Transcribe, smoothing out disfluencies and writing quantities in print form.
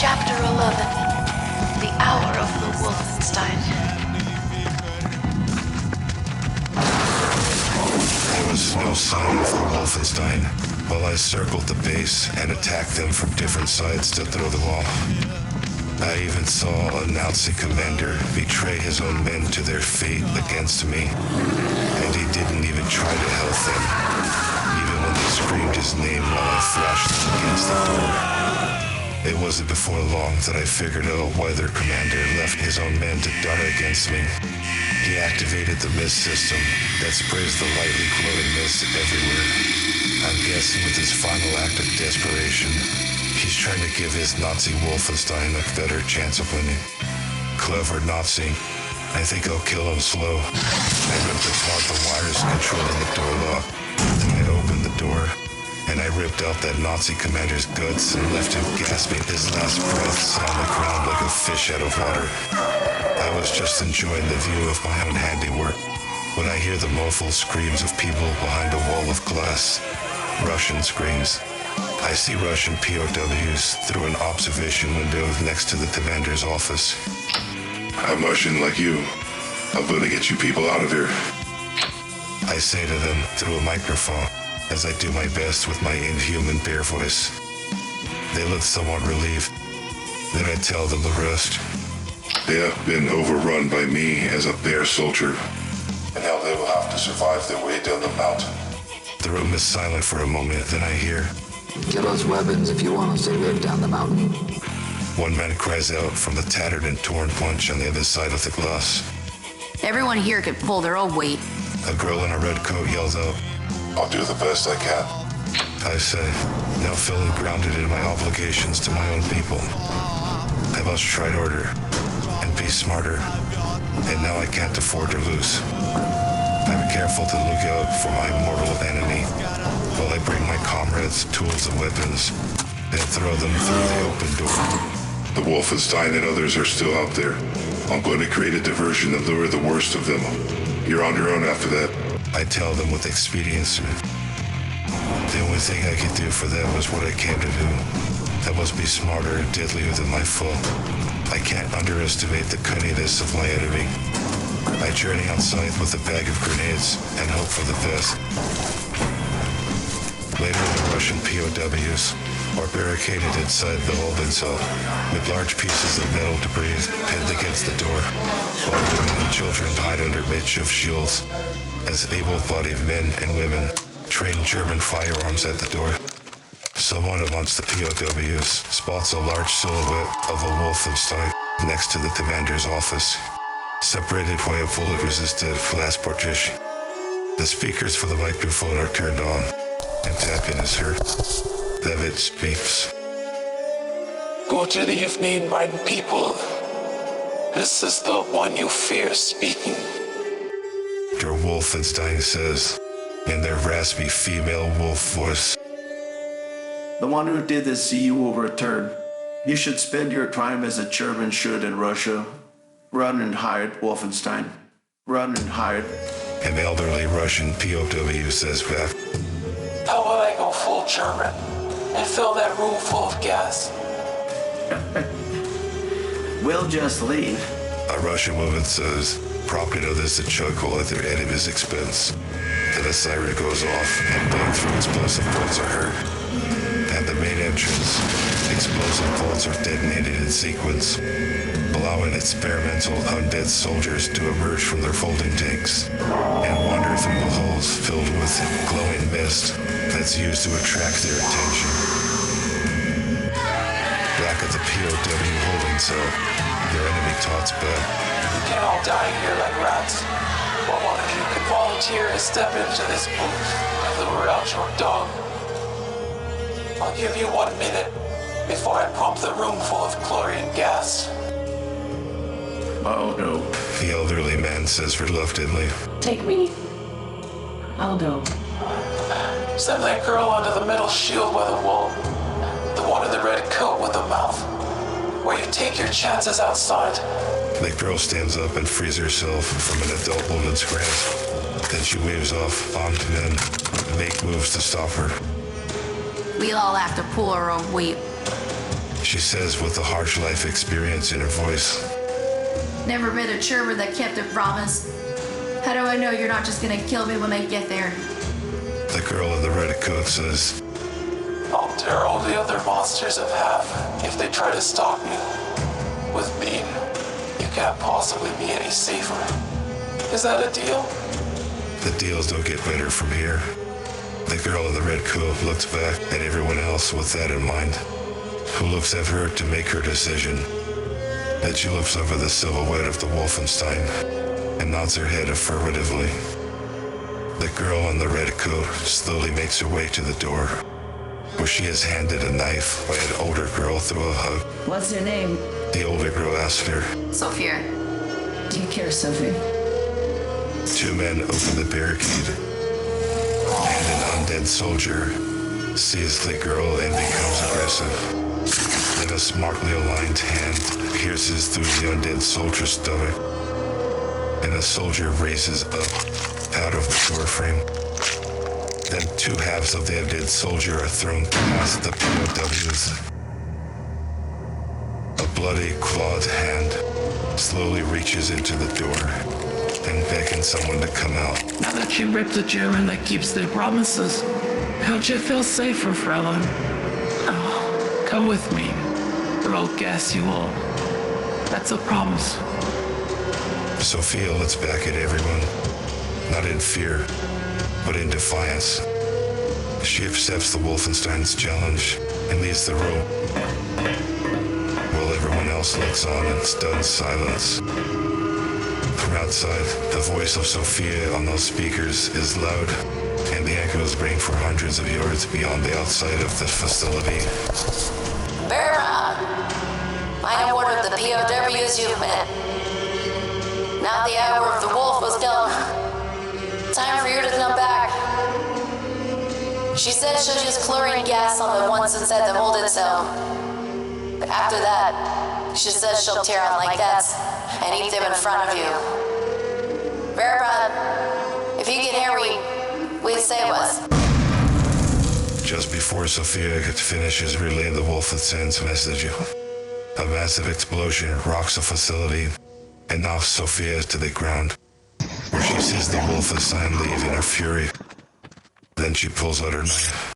Chapter 11. The Hour of the Wolfenstein. There was no sign of the Wolfenstein, while I circled the base and attacked them from different sides to throw them off. I even saw a Nazi commander betray his own men to their fate against me, and he didn't even try to help them, even when they screamed his name while I thrashed them against the door. It wasn't before long that I figured out why their commander left his own men to die against me. He activated the mist system that sprays the lightly glowing mist everywhere. I'm guessing with his final act of desperation, he's trying to give his Nazi Wolfenstein a better chance of winning. Clever Nazi. I think I'll kill him slow. I ripped apart the wires controlling the door lock. Then I opened the door, and I ripped out that Nazi commander's guts and left him gasping his last breaths on the ground like a fish out of water. I was just enjoying the view of my own handiwork when I hear the muffled screams of people behind a wall of glass. Russian screams. I see Russian POWs through an observation window next to the commander's office. I'm Russian like you. I'm gonna get you people out of here. I say to them through a microphone as I do my best with my inhuman bear voice. They look somewhat relieved. Then I tell them the rest. They have been overrun by me as a bear soldier, and now they will have to survive their way down the mountain. The room is silent for a moment, then I hear, "Give us weapons if you want us to live down the mountain." one man cries out from the tattered and torn punch on the other side of the glass. Everyone here could pull their own weight. A girl in a red coat yells out, I'll do the best I can. I say, now feeling grounded in my obligations to my own people. I must try harder and be smarter, and now I can't afford to lose. I'm careful to look out for my mortal enemy while I bring my comrades tools and weapons and throw them through the open door. The Wolfenstein and others are still out there. I'm going to create a diversion and lure the worst of them. You're on your own after that. I tell them with expediency. The only thing I could do for them was what I came to do. I must be smarter and deadlier than my foe. I can't underestimate the cunningness of my enemy. I journey outside with a bag of grenades and hope for the best. Later, the Russian POWs are barricaded inside the holding cell with large pieces of metal debris pinned against the door, while women and children hide under makeshift shields as able-bodied men and women train German firearms at the door. Someone amongst the POWs spots a large silhouette of a Wolfenstein next to the commander's office, separated by a bullet-resistant glass partition. The speakers for the microphone are turned on, and tapping is heard. Then it speaks. Good evening, my people. This is the one you fear speaking. Dr. Wolfenstein says, in their raspy female wolf voice. The one who did this see you will return. You should spend your time as a German should in Russia. Run and hide, Wolfenstein. Run and hide. An elderly Russian POW says back. How will I go full German and fill that room full of gas? We'll just leave. A Russian woman says, prompting others to chuckle at their enemy's expense. Then a siren goes off and breakthrough explosive bolts are heard. At the main entrance, explosive bolts are detonated in sequence, allowing experimental undead soldiers to emerge from their folding tanks and wander through the holes filled with glowing mist that's used to attract their attention. Back at the POW holding cell, their enemy taunts back. You can all die here like rats, but one of you could volunteer to step into this booth and lure out your dog. I'll give you 1 minute before I pump the room full of chlorine gas. Oh no. The elderly man says reluctantly. Take me. I'll go. Send that girl onto the metal shield by the wall. The one in the red coat with the mouth. Where you take your chances outside. The girl stands up and frees herself from an adult woman's grasp. Then she waves off armed men and make moves to stop her. We'll all have to pull our own weight. She says with a harsh life experience in her voice. Never been a churber that kept a promise. How do I know you're not just gonna kill me when I get there? The girl in the red coat says, I'll tear all the other monsters in half if they try to stop you. With me, you can't possibly be any safer. Is that a deal? the deals don't get better from here. The girl in the red coat looks back at everyone else with that in mind, who looks at her to make her decision. Then she looks over the silhouette of the Wolfenstein and nods her head affirmatively. The girl in the red coat slowly makes her way to the door, where she is handed a knife by an older girl through a hug. What's your name? The older girl asks her. Sophia. Take care, Sophie. Two men open the barricade, and an undead soldier sees the girl and becomes aggressive. Then a smartly aligned hand pierces through the undead soldier's stomach, and the soldier raises up out of the doorframe. Then two halves of the undead soldier are thrown past the POWs. A bloody, clawed hand slowly reaches into the door and beckons someone to come out. Now that you ripped the German that keeps their promises, don't you feel safer, Fraulein? Oh, come with me, or I'll gas you all. That's a promise. Sophia looks back at everyone, not in fear, but in defiance. She accepts the Wolfenstein's challenge and leaves the room, while everyone else looks on in stunned silence. From outside, the voice of Sophia on those speakers is loud, and the echoes ring for hundreds of yards beyond the outside of the facility. Bearman, I am one of the POWs you've met. Now the hour of the wolf was done. Time for you to come back. She said she'll use chlorine gas on the ones inside the molded cell. But after that, she says she'll tear out like cats and eat them in front of you. Bearman, if you can hear me, please save us. Just before Sophia finishes relaying the Wolfenstein's message, a massive explosion rocks the facility and knocks Sophia to the ground, where she sees the Wolfenstein leave in her fury. Then she pulls out her knife.